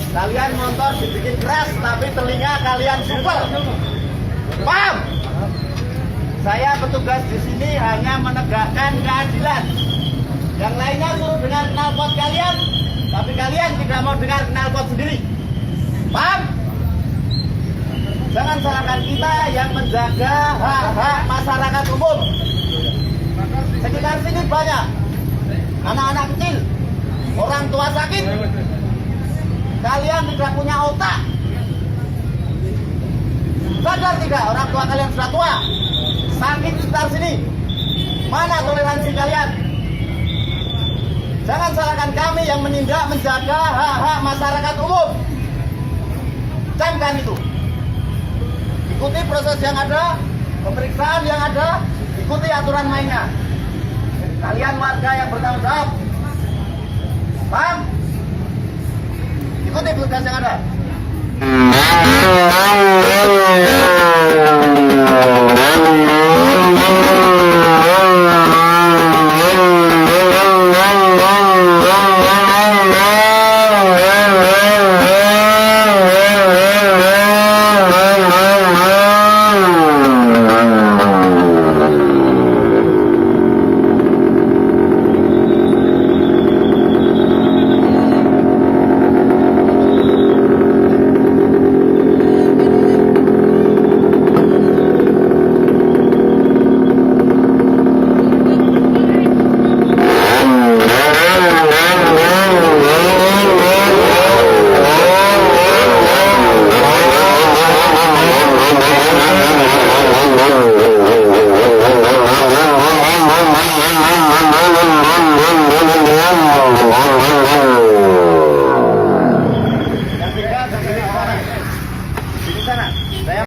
Kalian motor dibikin keras, tapi telinga kalian super. Paham? Saya petugas di sini hanya menegakkan keadilan. Yang lainnya suruh dengar knalpot kalian, tapi kalian tidak mau dengar knalpot sendiri. Paham? Jangan salahkan kita yang menjaga hak-hak masyarakat umum. Sekitar sini banyak anak-anak kecil, orang tua sakit. Kalian tidak punya otak. Sadar tidak orang tua kalian sudah tua, sakit di sekitar sini. Mana toleransi kalian? Jangan salahkan kami yang menindak menjaga hak-hak masyarakat umum. Camkan itu. Ikuti proses yang ada, pemeriksaan yang ada, ikuti aturan mainnya. Kalian warga yang bertanggung jawab. Paham? Ikuti tugas yang ada.